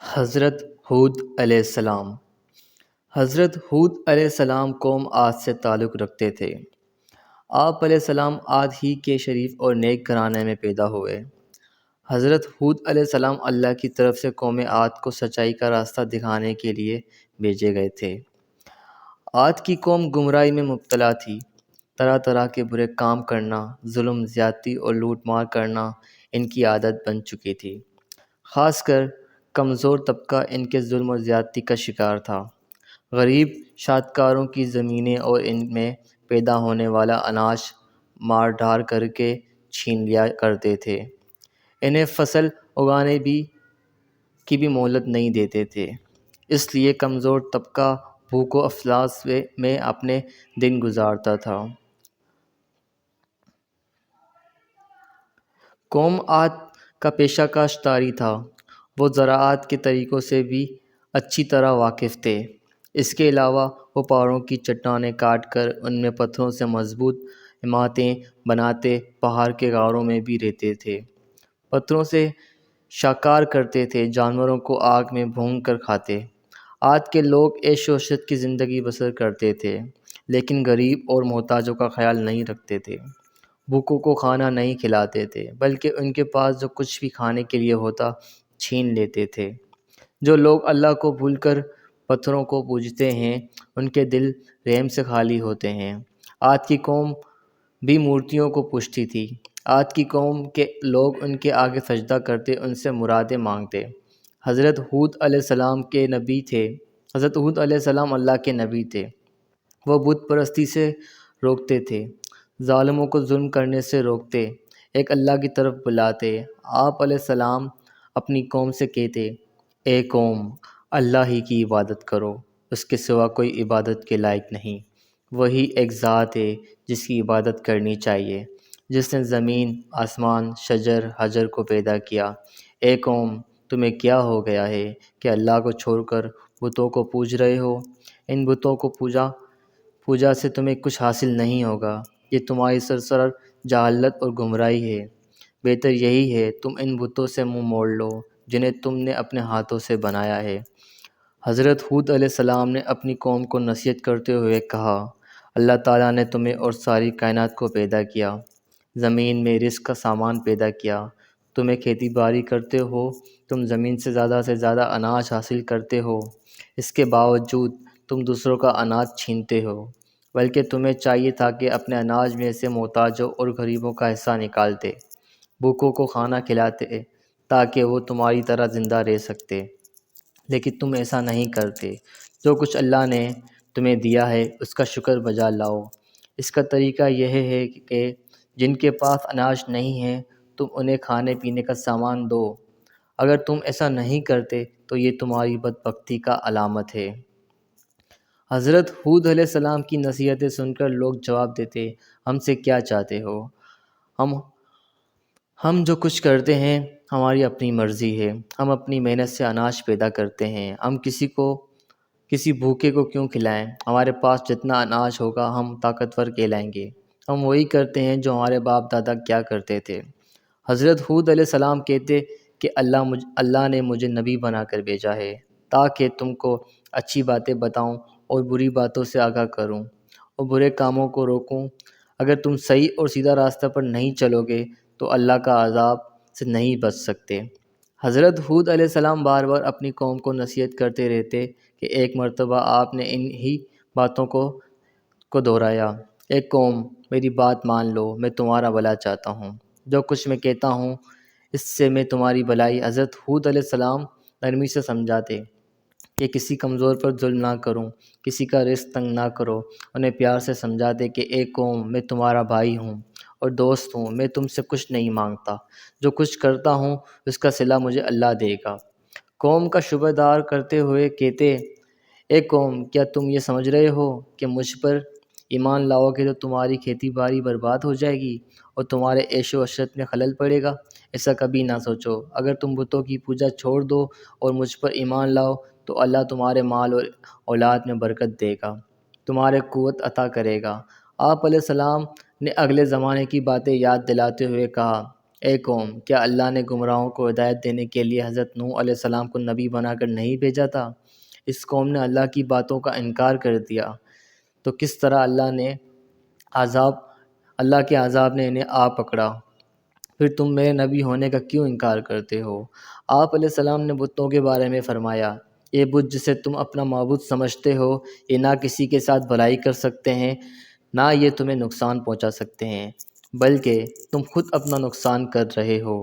حضرت ہود علیہ السلام۔ حضرت ہود علیہ السلام قوم عاد سے تعلق رکھتے تھے۔ آپ علیہ السلام عاد ہی کے شریف اور نیک گھرانے میں پیدا ہوئے۔ حضرت ہود علیہ السلام اللہ کی طرف سے قوم عاد کو سچائی کا راستہ دکھانے کے لیے بھیجے گئے تھے۔ عاد کی قوم گمراہی میں مبتلا تھی۔ طرح طرح کے برے کام کرنا، ظلم، زیادتی اور لوٹ مار کرنا ان کی عادت بن چکی تھی۔ خاص کر کمزور طبقہ ان کے ظلم اور زیادتی کا شکار تھا۔ غریب شادکاروں کی زمینیں اور ان میں پیدا ہونے والا اناج مار ڈھار کر کے چھین لیا کرتے تھے۔ انہیں فصل اگانے کی بھی مہلت نہیں دیتے تھے۔ اس لیے کمزور طبقہ بھوک و افلاس میں اپنے دن گزارتا تھا۔ قوم عاد کا پیشہ کاشتکاری تھا۔ وہ زراعت کے طریقوں سے بھی اچھی طرح واقف تھے۔ اس کے علاوہ وہ پہاڑوں کی چٹانیں کاٹ کر ان میں پتھروں سے مضبوط عمارتیں بناتے پہاڑ کے غاروں میں بھی رہتے تھے۔ پتھروں سے شکار کرتے تھے، جانوروں کو آگ میں بھون کر کھاتے۔ عاد کے لوگ عیش و عشرت کی زندگی بسر کرتے تھے، لیکن غریب اور محتاجوں کا خیال نہیں رکھتے تھے۔ بھوکوں کو کھانا نہیں کھلاتے تھے، بلکہ ان کے پاس جو کچھ بھی کھانے کے لیے ہوتا چھین لیتے تھے۔ جو لوگ اللہ کو بھول کر پتھروں کو پوجتے ہیں، ان کے دل رحم سے خالی ہوتے ہیں۔ عاد کی قوم بھی مورتیوں کو پوجتی تھی۔ عاد کی قوم کے لوگ ان کے آگے سجدہ کرتے، ان سے مرادیں مانگتے۔ حضرت ہود علیہ السلام کے نبی تھے۔ حضرت ہود علیہ السلام اللہ کے نبی تھے۔ وہ بت پرستی سے روکتے تھے، ظالموں کو ظلم کرنے سے روکتے، ایک اللہ کی طرف بلاتے۔ آپ علیہ السلام اپنی قوم سے کہتے، اے قوم، اللہ ہی کی عبادت کرو، اس کے سوا کوئی عبادت کے لائق نہیں۔ وہی ایک ذات ہے جس کی عبادت کرنی چاہیے، جس نے زمین، آسمان، شجر، حجر کو پیدا کیا۔ اے قوم، تمہیں کیا ہو گیا ہے کہ اللہ کو چھوڑ کر بتوں کو پوج رہے ہو؟ ان بتوں کو پوجا سے تمہیں کچھ حاصل نہیں ہوگا۔ یہ تمہاری سراسر جہالت اور گمراہی ہے۔ بہتر یہی ہے تم ان بتوں سے منہ موڑ لو جنہیں تم نے اپنے ہاتھوں سے بنایا ہے۔ حضرت ہود علیہ السلام نے اپنی قوم کو نصیحت کرتے ہوئے کہا، اللہ تعالیٰ نے تمہیں اور ساری کائنات کو پیدا کیا، زمین میں رزق کا سامان پیدا کیا، تمہیں کھیتی باڑی کرتے ہو، تم زمین سے زیادہ اناج حاصل کرتے ہو، اس کے باوجود تم دوسروں کا اناج چھینتے ہو۔ بلکہ تمہیں چاہیے تھا کہ اپنے اناج میں سے محتاجوں اور غریبوں کا حصہ نکالتے، بھوکوں کو کھانا کھلاتے تاکہ وہ تمہاری طرح زندہ رہ سکتے، لیکن تم ایسا نہیں کرتے۔ جو کچھ اللہ نے تمہیں دیا ہے اس کا شکر بجا لاؤ۔ اس کا طریقہ یہ ہے کہ جن کے پاس اناج نہیں ہے تم انہیں کھانے پینے کا سامان دو۔ اگر تم ایسا نہیں کرتے تو یہ تمہاری بدبختی کا علامت ہے۔ حضرت ہود علیہ السلام کی نصیحتیں سن کر لوگ جواب دیتے، ہم سے کیا چاہتے ہو؟ ہم جو کچھ کرتے ہیں ہماری اپنی مرضی ہے۔ ہم اپنی محنت سے اناج پیدا کرتے ہیں۔ ہم کسی بھوکے کو کیوں کھلائیں؟ ہمارے پاس جتنا اناج ہوگا ہم طاقتور کہلائیں گے۔ ہم وہی کرتے ہیں جو ہمارے باپ دادا کیا کرتے تھے۔ حضرت ہود علیہ السلام کہتے کہ اللہ نے مجھے نبی بنا کر بھیجا ہے تاکہ تم کو اچھی باتیں بتاؤں اور بری باتوں سے آگاہ کروں اور برے کاموں کو روکوں۔ اگر تم صحیح اور سیدھا راستہ پر نہیں چلو گے تو اللہ کا عذاب سے نہیں بچ سکتے۔ حضرت ہود علیہ السلام بار بار اپنی قوم کو نصیحت کرتے رہتے کہ ایک مرتبہ آپ نے انہی باتوں کو دہرایا، اے قوم، میری بات مان لو، میں تمہارا بھلا چاہتا ہوں۔ جو کچھ میں کہتا ہوں اس سے میں تمہاری بھلائی۔ حضرت ہود علیہ السلام نرمی سے سمجھاتے کہ کسی کمزور پر ظلم نہ کرو، کسی کا رزق تنگ نہ کرو۔ انہیں پیار سے سمجھاتے کہ اے قوم، میں تمہارا بھائی ہوں اور دوست ہوں، میں تم سے کچھ نہیں مانگتا، جو کچھ کرتا ہوں اس کا صلہ مجھے اللہ دے گا۔ قوم کا شبہ دار کرتے ہوئے کہتے، اے قوم، کیا تم یہ سمجھ رہے ہو کہ مجھ پر ایمان لاؤ گے تو تمہاری کھیتی باڑی برباد ہو جائے گی اور تمہارے عیش و عشرت میں خلل پڑے گا؟ ایسا کبھی نہ سوچو۔ اگر تم بتوں کی پوجا چھوڑ دو اور مجھ پر ایمان لاؤ تو اللہ تمہارے مال اور اولاد میں برکت دے گا، تمہارے قوت عطا کرے گا۔ آپ علیہ السلام نے اگلے زمانے کی باتیں یاد دلاتے ہوئے کہا، اے قوم، کیا اللہ نے گمراہوں کو ہدایت دینے کے لیے حضرت نوح علیہ السلام کو نبی بنا کر نہیں بھیجا تھا؟ اس قوم نے اللہ کی باتوں کا انکار کر دیا تو کس طرح عذاب اللہ کے عذاب نے انہیں آ پکڑا۔ پھر تم میرے نبی ہونے کا کیوں انکار کرتے ہو؟ آپ علیہ السلام نے بتوں کے بارے میں فرمایا، یہ بت جسے تم اپنا معبود سمجھتے ہو، یہ نہ کسی کے ساتھ بھلائی کر سکتے ہیں، نہ یہ تمہیں نقصان پہنچا سکتے ہیں، بلکہ تم خود اپنا نقصان کر رہے ہو۔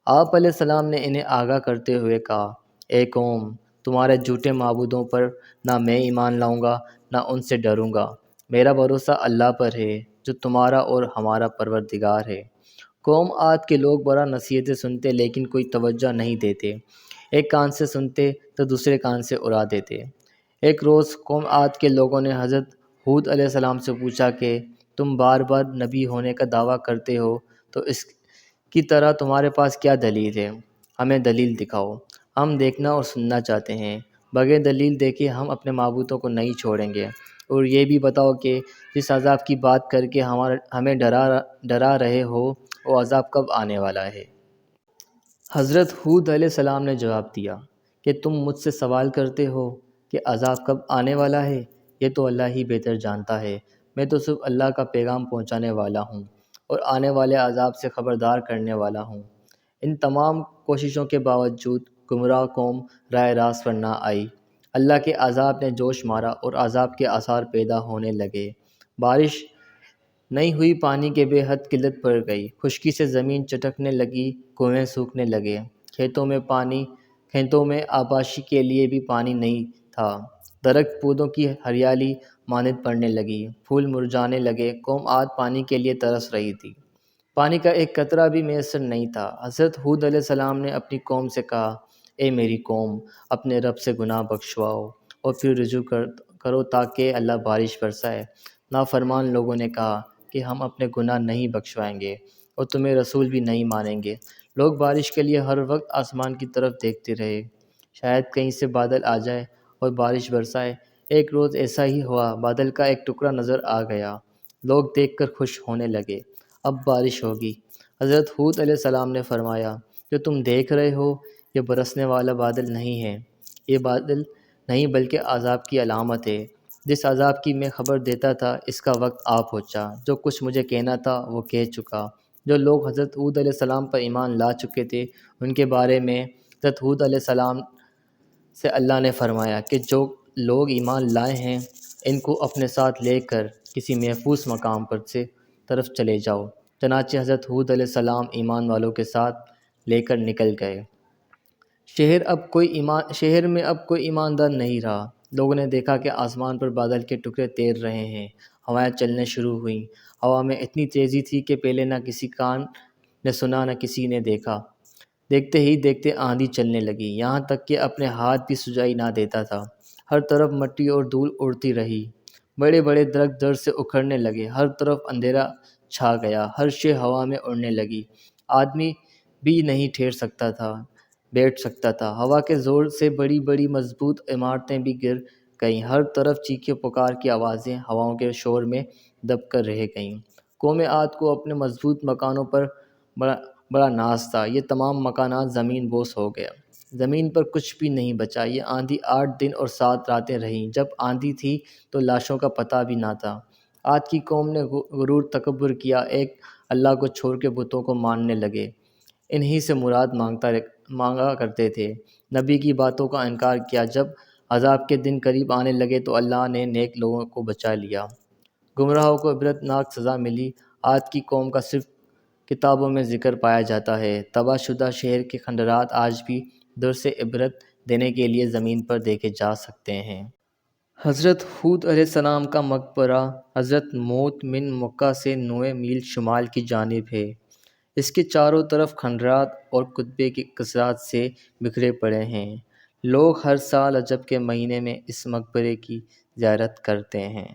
آپ علیہ السلام نے انہیں آگاہ کرتے ہوئے کہا، اے قوم، تمہارے جھوٹے معبودوں پر نہ میں ایمان لاؤں گا نہ ان سے ڈروں گا۔ میرا بھروسہ اللہ پر ہے جو تمہارا اور ہمارا پروردگار ہے۔ قوم عاد کے لوگ بڑا نصیحتیں سنتے لیکن کوئی توجہ نہیں دیتے، ایک کان سے سنتے تو دوسرے کان سے اڑا دیتے۔ ایک روز قوم عاد کے لوگوں نے حضرت ہود علیہ السلام سے پوچھا کہ تم بار بار نبی ہونے کا دعویٰ کرتے ہو تو اس کی طرح تمہارے پاس کیا دلیل ہے؟ ہمیں دلیل دکھاؤ، ہم دیکھنا اور سننا چاہتے ہیں۔ بغیر دلیل دیکھے ہم اپنے معبودوں کو نہیں چھوڑیں گے، اور یہ بھی بتاؤ کہ جس عذاب کی بات کر کے ہمیں ڈرا رہے ہو وہ عذاب کب آنے والا ہے؟ حضرت ہود علیہ السلام نے جواب دیا کہ تم مجھ سے سوال کرتے ہو کہ عذاب کب آنے والا ہے، یہ تو اللہ ہی بہتر جانتا ہے، میں تو صرف اللہ کا پیغام پہنچانے والا ہوں اور آنے والے عذاب سے خبردار کرنے والا ہوں۔ ان تمام کوششوں کے باوجود گمراہ قوم راہ راست پر نہ آئی۔ اللہ کے عذاب نے جوش مارا اور عذاب کے آثار پیدا ہونے لگے۔ بارش نہیں ہوئی، پانی کے بے حد قلت پڑ گئی، خشکی سے زمین چٹکنے لگی، کنویں سوکھنے لگے، کھیتوں میں آبپاشی کے لیے بھی پانی نہیں تھا، درخت پودوں کی ہریالی ماند پڑنے لگی، پھول مرجھانے لگے۔ قوم عاد پانی کے لیے ترس رہی تھی، پانی کا ایک قطرہ بھی میسر نہیں تھا۔ حضرت ہود علیہ السلام نے اپنی قوم سے کہا، اے میری قوم، اپنے رب سے گناہ بخشواؤ اور پھر رجوع کرو تاکہ اللہ بارش برسائے۔ نافرمان لوگوں نے کہا کہ ہم اپنے گناہ نہیں بخشوائیں گے اور تمہیں رسول بھی نہیں مانیں گے۔ لوگ بارش کے لیے ہر وقت آسمان کی طرف دیکھتے رہے، شاید کہیں سے بادل آ جائے اور بارش برسائے۔ ایک روز ایسا ہی ہوا، بادل کا ایک ٹکڑا نظر آ گیا، لوگ دیکھ کر خوش ہونے لگے، اب بارش ہوگی۔ حضرت ہود علیہ السلام نے فرمایا، جو تم دیکھ رہے ہو یہ برسنے والا بادل نہیں ہے، یہ بادل نہیں بلکہ عذاب کی علامت ہے۔ جس عذاب کی میں خبر دیتا تھا اس کا وقت آ پہنچا، جو کچھ مجھے کہنا تھا وہ کہہ چکا۔ جو لوگ حضرت ہود علیہ السلام پر ایمان لا چکے تھے ان کے بارے میں حضرت ہود علیہ السلام سے اللہ نے فرمایا کہ جو لوگ ایمان لائے ہیں ان کو اپنے ساتھ لے کر کسی محفوظ مقام پر سے طرف چلے جاؤ۔ چنانچہ حضرت ہود علیہ السلام ایمان والوں کے ساتھ لے کر نکل گئے۔ شہر میں اب کوئی ایماندار نہیں رہا۔ لوگوں نے دیکھا کہ آسمان پر بادل کے ٹکڑے تیر رہے ہیں، ہوائیں چلنے شروع ہوئیں۔ ہوا میں اتنی تیزی تھی کہ پہلے نہ کسی کان نے سنا نہ کسی نے دیکھا۔ دیکھتے ہی دیکھتے آندھی چلنے لگی، یہاں تک کہ اپنے ہاتھ بھی سجائی نہ دیتا تھا۔ ہر طرف مٹی اور دھول اڑتی رہی، بڑے بڑے درخت درد سے اکھڑنے لگے، ہر طرف اندھیرا چھا گیا، ہر شے ہوا میں اڑنے لگی، آدمی بھی نہیں بیٹھ سکتا تھا۔ ہوا کے زور سے بڑی بڑی مضبوط عمارتیں بھی گر گئیں، ہر طرف چیخ پکار کی آوازیں ہواؤں کے شور میں دب کر رہ گئیں۔ قوم عاد کو اپنے مضبوط مکانوں پر بڑا ناز تھا، یہ تمام مکانات زمین بوس ہو گیا، زمین پر کچھ بھی نہیں بچا۔ یہ آندھی 8 دن اور 7 راتیں رہی، جب آندھی تھی تو لاشوں کا پتہ بھی نہ تھا۔ عاد کی قوم نے غرور تکبر کیا، ایک اللہ کو چھوڑ کے بتوں کو ماننے لگے، انہی سے مراد مانگا کرتے تھے، نبی کی باتوں کا انکار کیا۔ جب عذاب کے دن قریب آنے لگے تو اللہ نے نیک لوگوں کو بچا لیا، گمراہوں کو عبرت ناک سزا ملی۔ عاد کی قوم کا صرف کتابوں میں ذکر پایا جاتا ہے، تباہ شدہ شہر کے کھنڈرات آج بھی درس عبرت دینے کے لیے زمین پر دیکھے جا سکتے ہیں۔ حضرت ہود علیہ السلام کا مقبرہ حضرت موت من مکہ سے 9 میل شمال کی جانب ہے۔ اس کے چاروں طرف کھنڈرات اور کتبے کے کثرت سے بکھرے پڑے ہیں۔ لوگ ہر سال رجب کے مہینے میں اس مقبرے کی زیارت کرتے ہیں۔